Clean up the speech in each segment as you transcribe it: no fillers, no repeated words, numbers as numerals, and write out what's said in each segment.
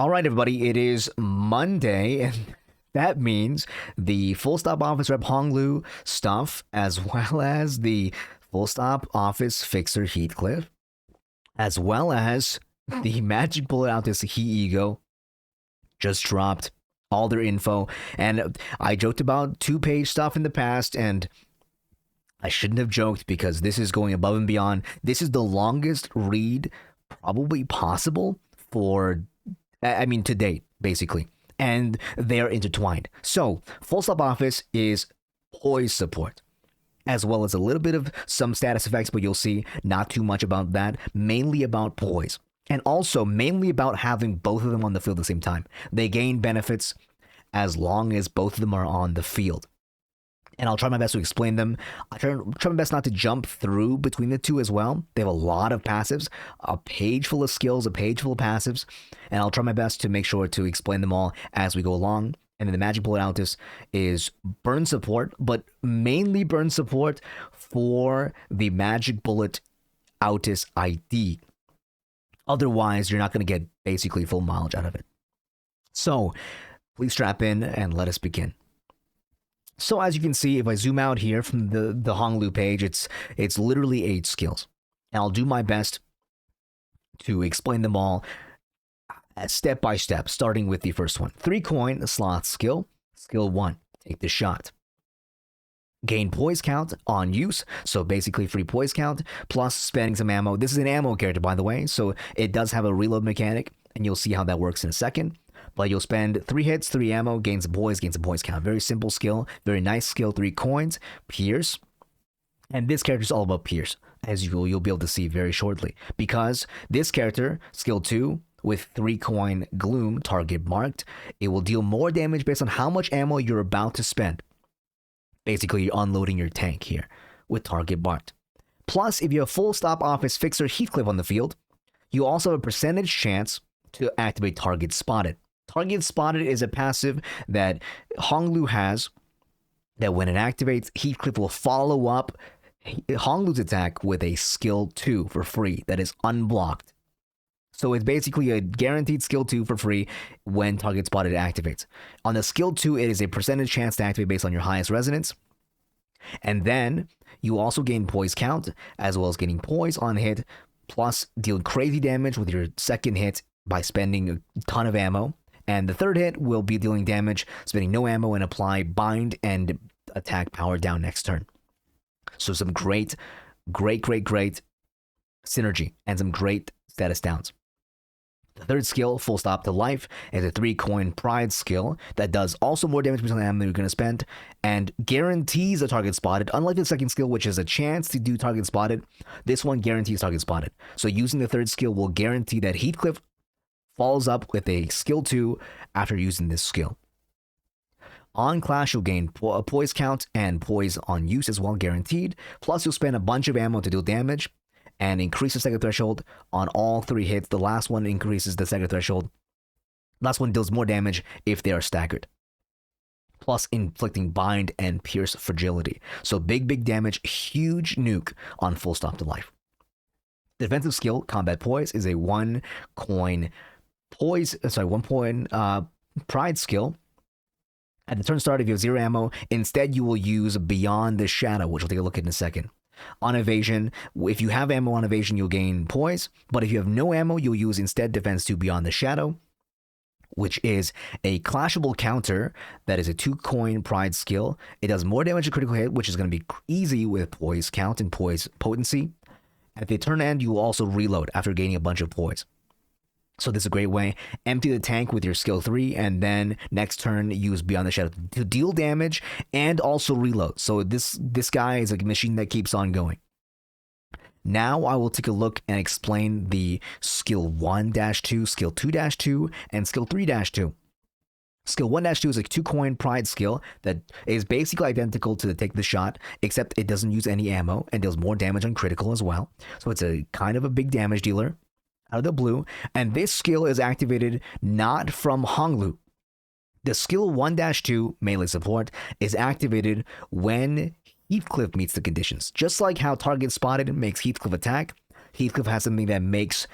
All right, everybody, it is Monday, and that means the Full Stop Office Rep HONGLU stuff, as well as the Full Stop Office Fixer Heatcliff, as well as the Magic Bullet OUTIS He Ego, just dropped all their info. And I joked about 2-page stuff in the past, and I shouldn't have joked because this is going above and beyond. This is the longest read probably possible to date, basically. And they're intertwined. So, Full Stop Office is poise support, as well as a little bit of some status effects, but you'll see not too much about that, mainly about poise. And also mainly about having both of them on the field at the same time. They gain benefits as long as both of them are on the field. And I'll try my best to explain them. I try my best not to jump through between the two as well. They have a lot of passives, a page full of skills, a page full of passives, and I'll try my best to make sure to explain them all as we go along. And then the Magic Bullet OUTIS is burn support, but mainly burn support for the Magic Bullet OUTIS ID. Otherwise, you're not going to get basically full mileage out of it. So, please strap in and let us begin. So as you can see, if I zoom out here from the HONGLU page, it's literally 8 skills. And I'll do my best to explain them all step by step, starting with the first one. 3-coin sloth skill. Skill 1, take the shot. Gain poise count on use, so basically free poise count, plus spending some ammo. This is an ammo character, by the way, so it does have a reload mechanic, and you'll see how that works in a second. But you'll spend 3 hits, 3 ammo, gain some poise count. Very simple skill, very nice skill. 3 coins, Pierce. And this character is all about Pierce, as you'll be able to see very shortly. Because this character, skill 2, with 3-coin Gloom, target marked, it will deal more damage based on how much ammo you're about to spend. Basically, you're unloading your tank here with target marked. Plus, if you have Full Stop Office Fixer Heatcliff on the field, you also have a percentage chance to activate Target Spotted. Target Spotted is a passive that HONGLU has that when it activates, Heatcliff will follow up HONGLU's attack with a skill 2 for free that is unblocked. So it's basically a guaranteed skill 2 for free when Target Spotted activates. On the skill 2, it is a percentage chance to activate based on your highest resonance. And then you also gain poise count, as well as getting poise on hit, plus deal crazy damage with your second hit by spending a ton of ammo. And the third hit will be dealing damage, spending no ammo, and apply bind and attack power down next turn. So some great synergy and some great status downs. The third skill, Full Stop to Life, is a 3-coin Pride skill that does also more damage based on the ammo you're going to spend and guarantees a target spotted. Unlike the second skill, which is a chance to do target spotted, this one guarantees target spotted. So using the third skill will guarantee that Heatcliff follows up with a skill 2 after using this skill. On clash, you'll gain poise count and poise on use as well, guaranteed. Plus, you'll spend a bunch of ammo to deal damage and increase the stagger threshold on all 3 hits. The last one increases the stagger threshold. Last one deals more damage if they are staggered. Plus, inflicting bind and pierce fragility. So big damage, huge nuke on Full Stop to Life. Defensive skill, Combat Poise, is a 1-coin Pride skill. At the turn start, if you have 0 ammo, instead you will use Beyond the Shadow, which we'll take a look at in a second. On evasion, if you have ammo on evasion, you'll gain poise, but if you have no ammo, you'll use instead Defense 2 Beyond the Shadow, which is a clashable counter that is a 2-coin Pride skill. It does more damage to critical hit, which is going to be easy with poise count and poise potency. At the turn end, you will also reload after gaining a bunch of poise. So this is a great way. Empty the tank with your skill 3, and then next turn use Beyond the Shadow to deal damage and also reload. So this guy is a machine that keeps on going. Now I will take a look and explain the skill 1-2, skill 2-2, and skill 3-2. Skill 1-2 is a 2-coin Pride skill that is basically identical to the Take the Shot, except it doesn't use any ammo and deals more damage on critical as well. So it's a kind of a big damage dealer out of the blue, and this skill is activated not from HONGLU. The skill 1-2 melee support is activated when Heatcliff meets the conditions. Just like how Target Spotted makes Heatcliff attack, Heatcliff has something that makes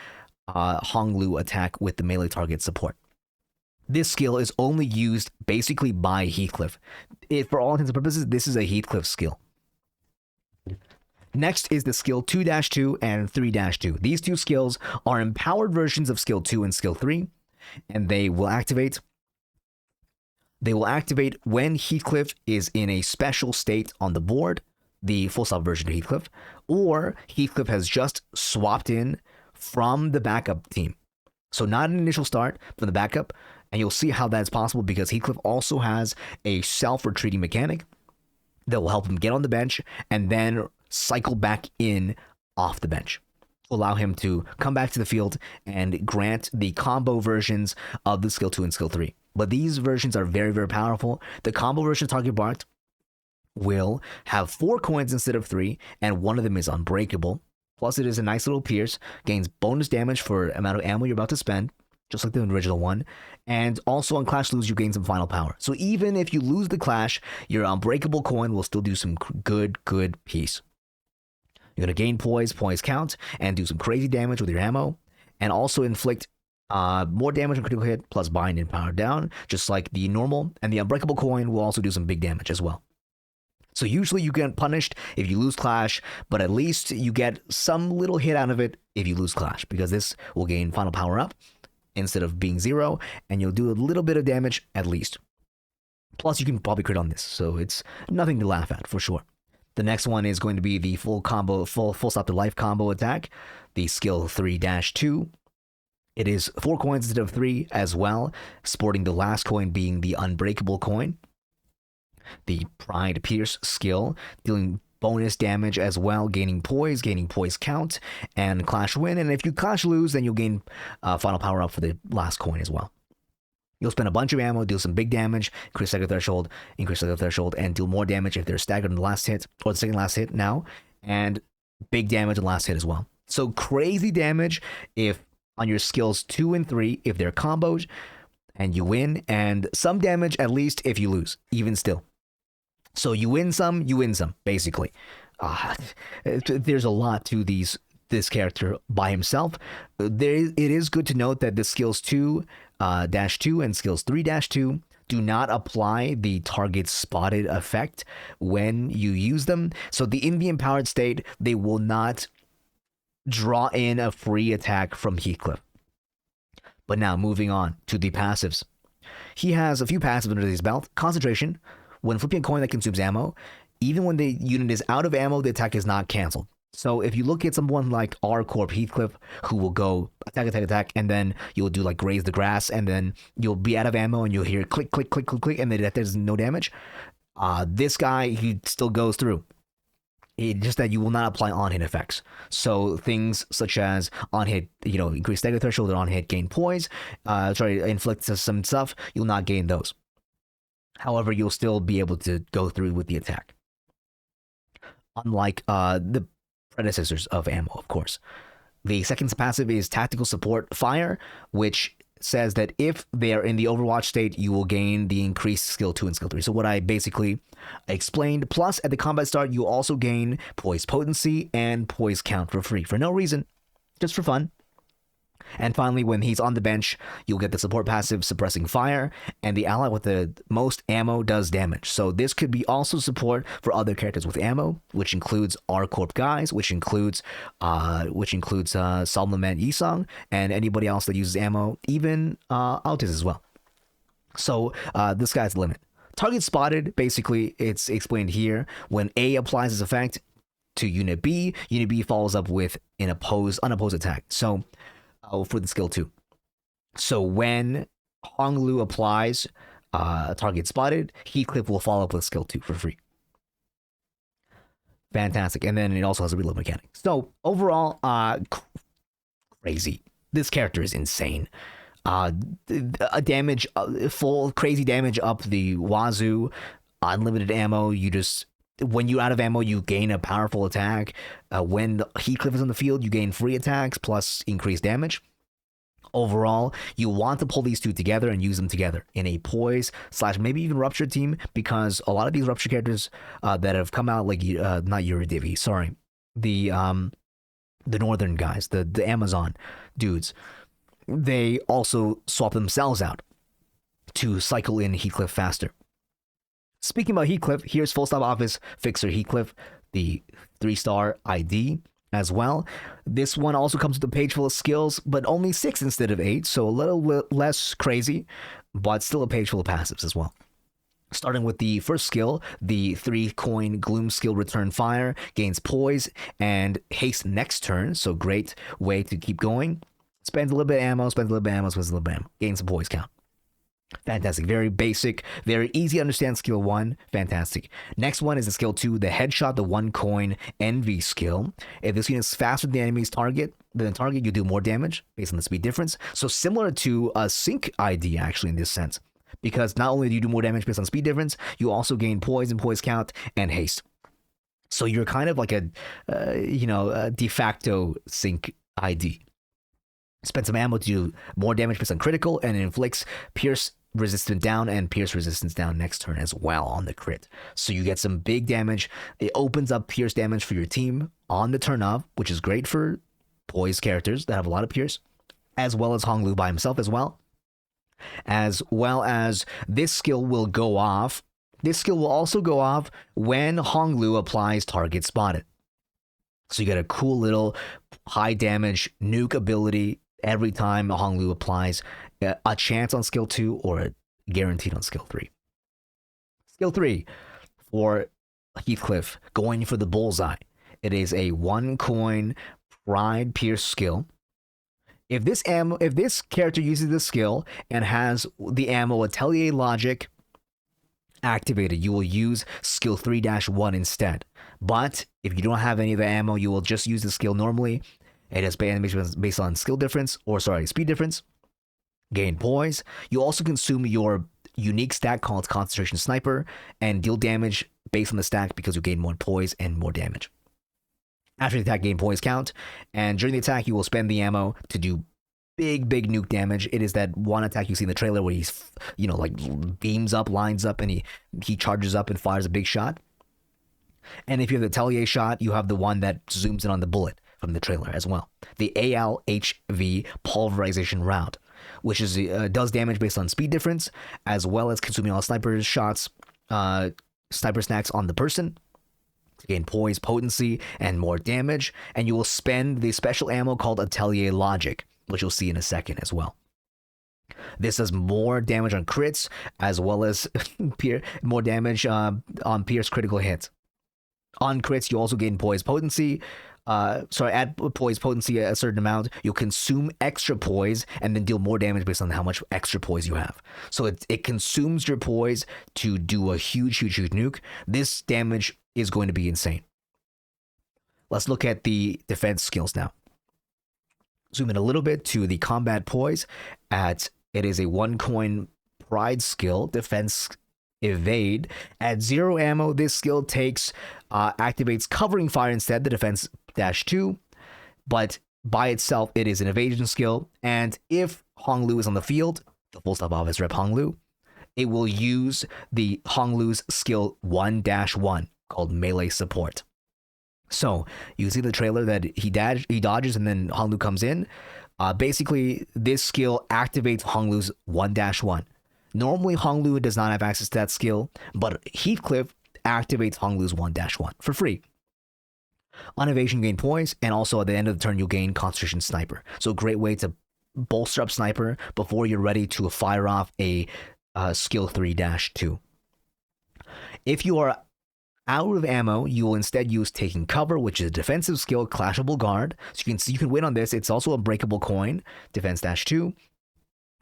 HONGLU attack with the melee target support. This skill is only used basically by Heatcliff. For all intents and purposes, this is a Heatcliff skill. Next is the skill 2-2 and 3-2. These two skills are empowered versions of skill 2 and skill 3, and they will activate when Heatcliff is in a special state on the board, the full stop version of Heatcliff, or Heatcliff has just swapped in from the backup team. So not an initial start from the backup, and you'll see how that's possible because Heatcliff also has a self-retreating mechanic that will help him get on the bench and then cycle back in off the bench. Allow him to come back to the field and grant the combo versions of the skill 2 and skill 3. But these versions are very, very powerful. The combo version of Target Barked will have 4 coins instead of 3, and one of them is unbreakable. Plus, it is a nice little pierce, gains bonus damage for amount of ammo you're about to spend, just like the original one. And also on Clash Lose, you gain some final power. So even if you lose the Clash, your unbreakable coin will still do some good piece. You're going to gain poise count, and do some crazy damage with your ammo, and also inflict more damage on critical hit, plus bind and power down, just like the normal, and the unbreakable coin will also do some big damage as well. So usually you get punished if you lose Clash, but at least you get some little hit out of it if you lose Clash, because this will gain final power up instead of being 0, and you'll do a little bit of damage at least. Plus you can probably crit on this, so it's nothing to laugh at for sure. The next one is going to be the full stop to life combo attack, the skill 3-2. It is 4 coins instead of 3 as well, sporting the last coin being the unbreakable coin. The Pride Pierce skill, dealing bonus damage as well, gaining poise count, and Clash Win. And if you Clash Lose, then you'll gain final power up for the last coin as well. You'll spend a bunch of ammo, deal some big damage, increase stagger threshold, and deal more damage if they're staggered in the last hit, or the second last hit now, and big damage in the last hit as well. So crazy damage if on your skills 2 and 3, if they're comboed, and you win, and some damage at least if you lose, even still. So you win some, basically. There's a lot to this character by himself. It is good to note that the skills 2-2 and skills 3-2 do not apply the target spotted effect when you use them. So in the empowered state, they will not draw in a free attack from Heatcliff. But now moving on to the passives. He has a few passives under his belt. Concentration. When flipping a coin that consumes ammo, even when the unit is out of ammo, the attack is not canceled. So if you look at someone like R Corp Heatcliff, who will go attack, and then you'll do like graze the grass, and then you'll be out of ammo, and you'll hear click, and then there's no damage. This guy, he still goes through. It's just that you will not apply on-hit effects. So things such as on-hit, increase stagger threshold, and on-hit gain poise, inflict some stuff, you'll not gain those. However, you'll still be able to go through with the attack. Unlike the predecessors of ammo, of course. The second passive is Tactical Support Fire, which says that if they are in the Overwatch state, you will gain the increased skill 2 and skill 3. So what I basically explained. Plus, at the combat start, you also gain poise potency and poise count for free, for no reason, just for fun. And finally, when he's on the bench, you'll get the support passive Suppressing Fire, and the ally with the most ammo does damage. So this could be also support for other characters with ammo, which includes R Corp guys, which includes Solomon Yisong, and anybody else that uses ammo, even OUTIS as well. So this guy's the limit. Target spotted, basically, it's explained here. When A applies its effect to Unit B follows up with an unopposed attack. So for the skill 2. So when HONGLU applies target spotted, Heatcliff will follow up with skill 2 for free. Fantastic. And then it also has a reload mechanic. So overall, crazy. This character is insane. Damage, full crazy damage up the wazoo, unlimited ammo. When you're out of ammo, you gain a powerful attack. When Heatcliff is on the field, you gain free attacks plus increased damage. Overall, you want to pull these two together and use them together in a poise / maybe even rupture team, because a lot of these rupture characters that have come out, like not Yuridivi, sorry, the northern guys, the Amazon dudes, they also swap themselves out. to cycle in Heatcliff faster. Speaking about Heatcliff, here's Full Stop Office Fixer Heatcliff, the 3-star ID as well. This one also comes with a page full of skills, but only 6 instead of 8, so a little less crazy, but still a page full of passives as well. Starting with the first skill, the 3-coin Gloom skill Return Fire, gains poise and haste next turn, so great way to keep going. Spends a little bit of ammo, spends a little bit of ammo, spends a little bit of ammo, gains some poise count. Fantastic. Very basic, very easy to understand skill 1. Fantastic. Next one is the skill 2, the Headshot, the 1-coin Envy skill. If this unit is faster than the enemy's target, you do more damage based on the speed difference. So similar to a Sync ID actually in this sense. Because not only do you do more damage based on speed difference, you also gain poise and poise count and haste. So you're kind of like a de facto Sync ID. Spend some ammo to do more damage based on critical, and it inflicts Pierce resistance down and Pierce resistance down next turn as well on the crit. So you get some big damage. It opens up Pierce damage for your team on the turn of, which is great for poise characters that have a lot of Pierce, as well as HONGLU by himself as well. As well as this skill will go off. This skill will also go off when HONGLU applies Target Spotted. So you get a cool little high damage nuke ability every time HONGLU applies a chance on skill 2 or a guaranteed on skill 3. Skill 3 for Heatcliff, going for the bullseye. It is a 1-coin Pride Pierce skill. If this character uses this skill and has the ammo Atelier Logic activated, you will use skill 3-1 instead. But if you don't have any of the ammo, you will just use the skill normally. It has animation based on speed difference. Gain poise. You also consume your unique stack called Concentration Sniper and deal damage based on the stack because you gain more poise and more damage. After the attack, gain poise count, and during the attack, you will spend the ammo to do big nuke damage. It is that one attack you see in the trailer where he's, beams up, lines up, and he charges up and fires a big shot. And if you have the Atelier shot, you have the one that zooms in on the bullet from the trailer as well. The ALHV Pulverization Round, which is does damage based on speed difference, as well as consuming all sniper shots, sniper snacks on the person to gain poise, potency, and more damage. And you will spend the special ammo called Atelier Logic, which you'll see in a second as well. This does more damage on crits, as well as more damage on Pierce critical hits. On crits, you also gain poise potency. Add poise potency a certain amount. You'll consume extra poise and then deal more damage based on how much extra poise you have. So it consumes your poise to do a huge nuke. This damage is going to be insane. Let's look at the defense skills now. Zoom in a little bit to the combat poise. It is a 1-coin Pride skill, defense evade. At 0 ammo, this skill activates covering fire instead, the defense -2, but by itself it is an evasion skill. And if HONGLU is on the field, the Full Stop Office Rep HONGLU, it will use the HONGLU's skill 1-1 called melee support. So you see the trailer that he dodges and then HONGLU comes in. Basically, this skill activates HONGLU's 1-1. Normally, HONGLU does not have access to that skill, but Heatcliff activates HONGLU's 1-1 for free. On evasion, gain poise, and also at the end of the turn, you'll gain Concentration Sniper. So a great way to bolster up Sniper before you're ready to fire off a skill 3-2. If you are out of ammo, you will instead use Taking Cover, which is a defensive skill, Clashable Guard. So you can win on this. It's also Unbreakable Coin, defense -2.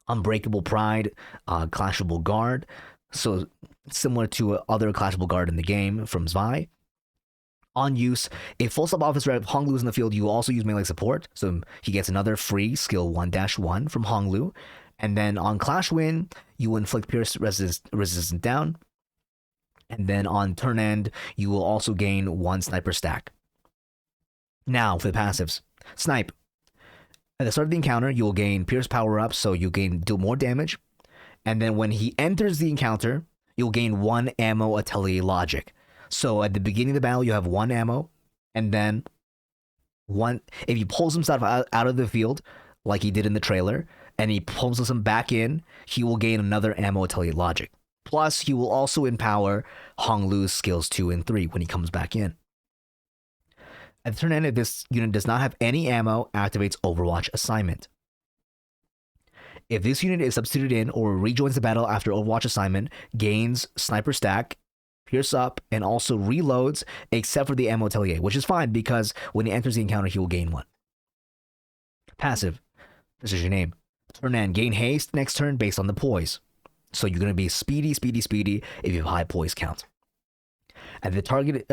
Unbreakable Pride, Clashable Guard. So similar to other Clashable Guard in the game from Zwei. On use, if Full Stop Office Rep HONGLU is in the field, you will also use melee support. So he gets another free skill 1-1 from HONGLU. And then on Clash Win, you will inflict Pierce resistance down. And then on turn end, you will also gain 1 sniper stack. Now for the passives. Snipe. At the start of the encounter, you will gain Pierce power up, so you deal more damage. And then when he enters the encounter, you'll gain 1 ammo Atelier Logic. So at the beginning of the battle, you have 1 ammo, and then if he pulls himself out of the field, like he did in the trailer, and he pulls him back in, he will gain another ammo atelier logic. Plus, he will also empower HONGLU's skills 2 and 3 when he comes back in. At the turn end, if this unit does not have any ammo, activates Overwatch assignment. If this unit is substituted in or rejoins the battle after Overwatch assignment, gains sniper stack, pierce up, and also reloads, except for the ammo atelier, which is fine because when he enters the encounter, he will gain one. Passive. This is your name. Turn end, gain haste next turn based on the poise. So you're going to be speedy if you have high poise count. At the target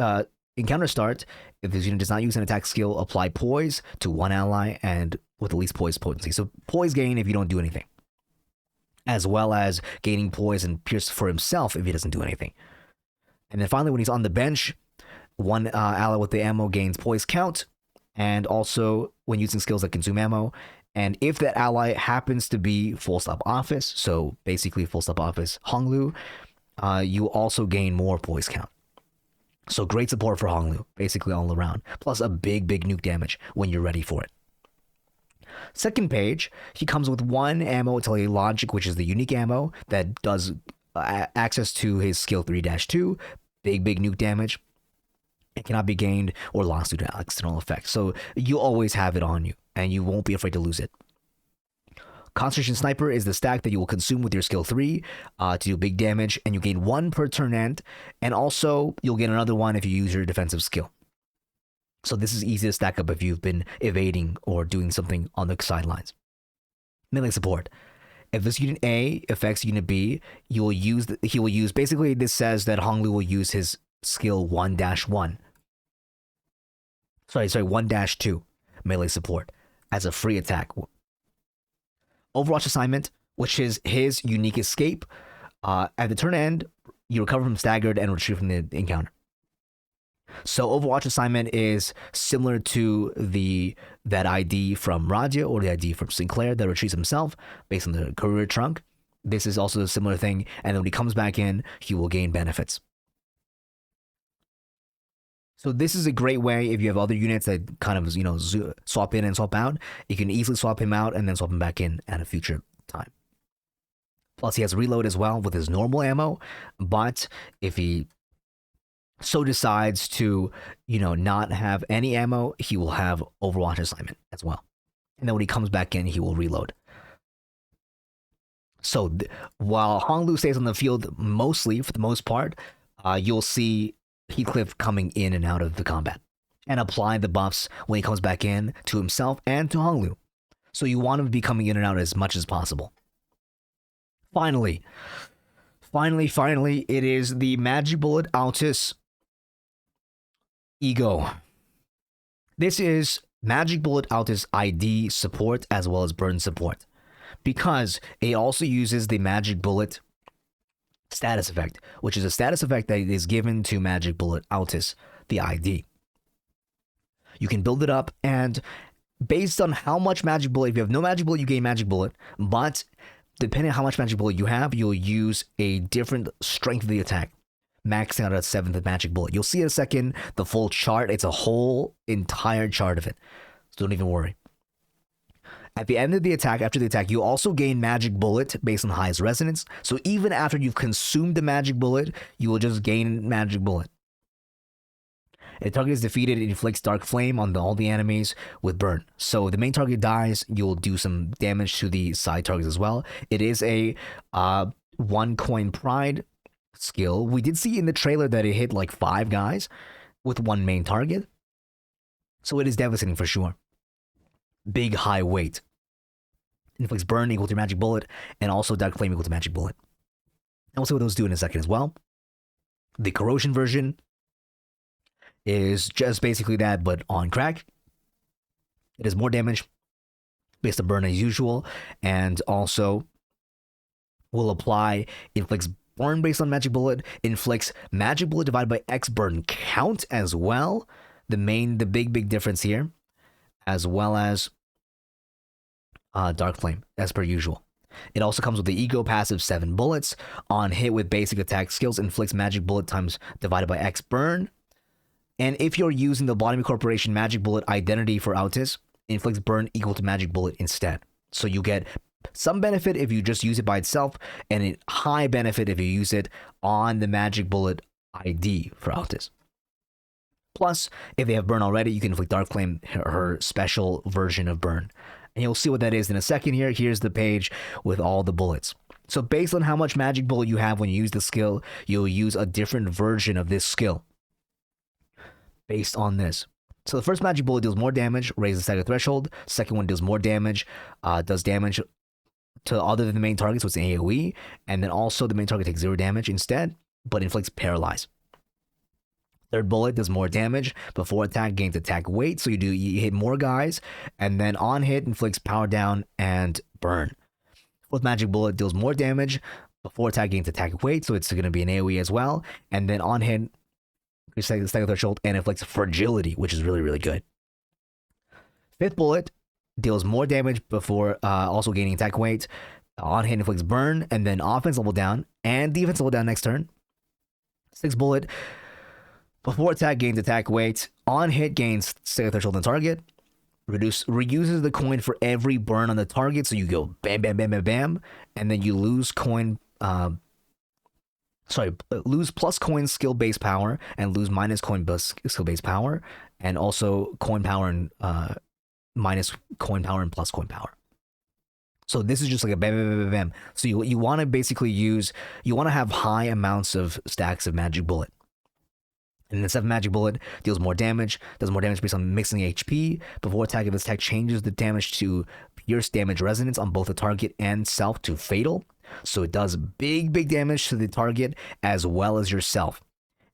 encounter start, if this unit does not use an attack skill, apply poise to one ally and with the least poise potency. So poise gain if you don't do anything, as well as gaining poise and pierce for himself if he doesn't do anything. And then finally, when he's on the bench, one ally with the ammo gains poise count, and also when using skills that consume ammo. And if that ally happens to be full stop office, so basically full stop office HONGLU, you also gain more poise count. So great support for HONGLU, basically all around. Plus a big nuke damage when you're ready for it. Second page, he comes with one ammo atelier logic, which is the unique ammo that does access to his skill 3-2, big nuke damage. It cannot be gained or lost due to external effects. So you always have it on you, and you won't be afraid to lose it. Concentration Sniper is the stack that you will consume with your skill 3 to do big damage, and you gain 1 per turn end, and also you'll get another one if you use your defensive skill. So this is easy to stack up if you've been evading or doing something on the sidelines. Melee support. If this unit A affects unit B, he will use, basically this says that HONGLU will use his skill 1-1. 1-2 melee support as a free attack. Overwatch assignment, which is his unique escape. At the turn end, you recover from staggered and retrieve from the encounter. So Overwatch assignment is similar to that ID from Radia or the ID from Sinclair that retrieves himself based on the career trunk. This is also a similar thing, and then when he comes back in, he will gain benefits. So this is a great way if you have other units that kind of, swap in and swap out. You can easily swap him out and then swap him back in at a future time. Plus, he has reload as well with his normal ammo. But if he so decides to, not have any ammo, he will have Overwatch assignment as well. And then when he comes back in, he will reload. So while HONGLU stays on the field mostly, for the most part, you'll see Heatcliff coming in and out of the combat and apply the buffs when he comes back in to himself and to HONGLU. So you want him to be coming in and out as much as possible. Finally, it is the Magic Bullet OUTIS Ego. This is Magic Bullet OUTIS ID support as well as burn support, because it also uses the Magic Bullet status effect, which is a status effect that is given to Magic Bullet OUTIS, the ID. You can build it up, and based on how much Magic Bullet, if you have no Magic Bullet, you gain Magic Bullet, but depending on how much Magic Bullet you have, you'll use a different strength of the attack, maxing out at 7th Magic Bullet. You'll see in a second the full chart. It's a whole entire chart of it, so don't even worry. At the end of the attack, after the attack, you also gain Magic Bullet based on the highest resonance. So even after you've consumed the Magic Bullet, you will just gain Magic Bullet. If the target is defeated, it inflicts Dark Flame on all the enemies with burn. So if the main target dies, you'll do some damage to the side targets as well. It is a 1 coin pride skill. We did see in the trailer that it hit like 5 guys with 1 main target. So it is devastating for sure. Big high weight. Inflicts burn equal to Magic Bullet, and also Dark Flame equal to Magic Bullet. And we'll see what those do in a second as well. The corrosion version is just basically that, but on crack. It has more damage based on burn as usual, and also will apply, inflicts burn based on Magic Bullet, inflicts Magic Bullet divided by X burn count as well. The big difference here, as well as Dark Flame, as per usual. It also comes with the Ego passive 7 bullets. On hit with basic attack skills, inflicts Magic Bullet times divided by X burn. And if you're using the Botany Corporation Magic Bullet identity for OUTIS, inflicts burn equal to Magic Bullet instead. So you get Some benefit if you just use it by itself, and a high benefit if you use it on the Magic Bullet ID for OUTIS. Plus, if they have Burn already, you can inflict Dark Flame, her special version of Burn. And you'll see what that is in a second here. Here's the page with all the bullets. So based on how much Magic Bullet you have when you use the skill, you'll use a different version of this skill based on this. So the first Magic Bullet deals more damage, raises the stagger threshold. Second one deals more damage, does damage to other than the main target, so it's an AoE. And then also the main target takes 0 damage instead, but inflicts Paralyze. Third bullet does more damage before attack, gains attack weight, so you hit more guys, and then on hit inflicts power down and burn. Fourth magic bullet deals more damage before attack, gains attack weight, so it's going to be an AoE as well, and then on hit stagger threshold and inflicts fragility, which is really, really good. Fifth bullet deals more damage before also gaining attack weight. On hit inflicts burn, and then offense level down and defense level down next turn. Sixth bullet, before attack gains attack weight. On hit gains stagger threshold on target. Reuses the coin for every burn on the target, so you go bam, bam, bam, bam, bam, and then you lose coin. Lose plus coin skill base power and lose minus coin skill base power, and also coin power and minus coin power and plus coin power. So this is just like a bam, bam, bam, bam, bam. So you want to basically you want to have high amounts of stacks of magic bullet. And the 7th magic bullet deals more damage, does more damage based on mixing HP. Before attack, if this attack changes the damage to pierce damage resonance on both the target and self to fatal. So it does big, big damage to the target as well as yourself.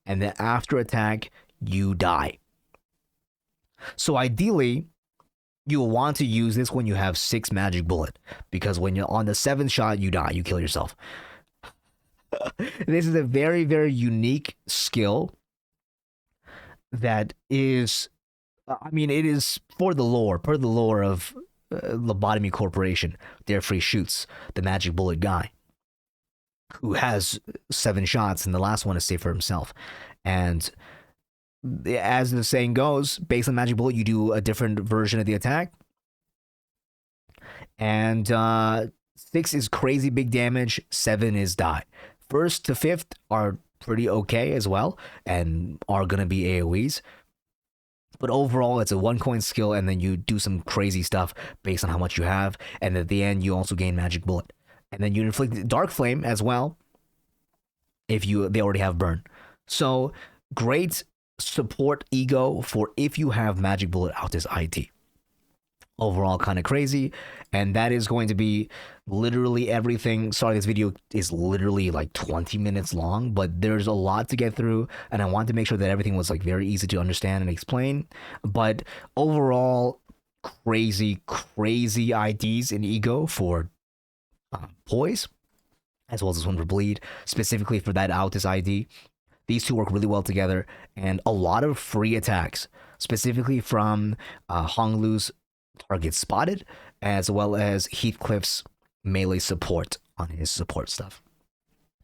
And then after attack, you die. So ideally, you'll want to use this when you have 6 magic bullet, because when you're on the 7th shot, you die, you kill yourself. This is a very, very unique skill that is, it is per the lore of Lobotomy Corporation. Free shoots the magic bullet guy who has 7 shots, and the last one is safe for himself. And as the saying goes, based on magic bullet, you do a different version of the attack. And 6 is crazy big damage, 7 is die. 1st to 5th are pretty okay as well, and are going to be AoEs. But overall, it's a 1 coin skill, and then you do some crazy stuff based on how much you have. And at the end, you also gain magic bullet. And then you inflict Dark Flame as well if they already have burn. So great support ego for if you have magic bullet OUTIS ID. Overall, kind of crazy. And that is going to be literally everything. Sorry, this video is literally like 20 minutes long, but there's a lot to get through, and I want to make sure that everything was like very easy to understand and explain. But overall, crazy IDs in ego for Poise, as well as this one for Bleed, specifically for that OUTIS ID. These two work really well together, and a lot of free attacks, specifically from HONGLU's Target Spotted, as well as Heatcliff's melee support on his support stuff.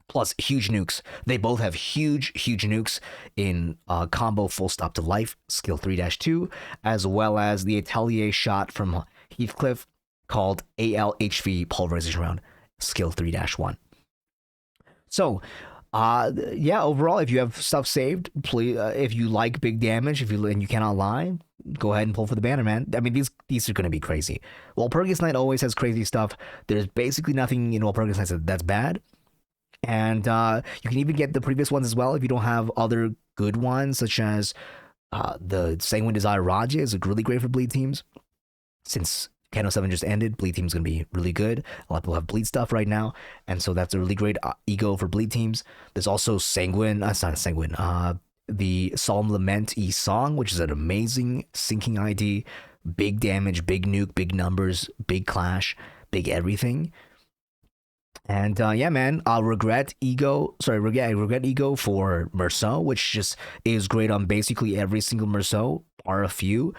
Plus, huge nukes. They both have huge nukes in combo full stop to life, skill 3-2, as well as the Atelier shot from Heatcliff called ALHV pulverization round, skill 3-1. So, overall, if you have stuff saved, please, if you like big damage, and you cannot lie, go ahead and pull for the banner, man. These are going to be crazy. Walpurgis Knight always has crazy stuff. There's basically nothing in Walpurgis Knight that's bad. And you can even get the previous ones as well if you don't have other good ones, such as the Sanguine Desire Raja is really great for bleed teams. Since Kano 7 just ended, bleed team's going to be really good. A lot of people have bleed stuff right now, and so that's a really great ego for bleed teams. There's also Sanguine, it's not Sanguine, the Solemn Lament E-Song, which is an amazing sinking ID. Big damage, big nuke, big numbers, big clash, big everything. And man, regret ego for Merceau, which just is great on basically every single Merceau, bar a few.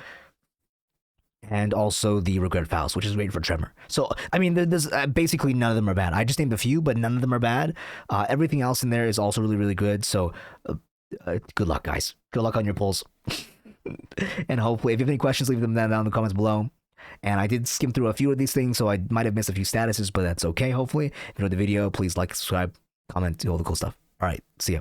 And also the Regret Faust, which is great for Tremor. So, there's basically none of them are bad. I just named a few, but none of them are bad. Everything else in there is also really, really good. So, good luck, guys. Good luck on your pulls. And hopefully, if you have any questions, leave them down in the comments below. And I did skim through a few of these things, so I might have missed a few statuses, but that's okay, hopefully. If you enjoyed the video, please like, subscribe, comment, do all the cool stuff. All right, see ya.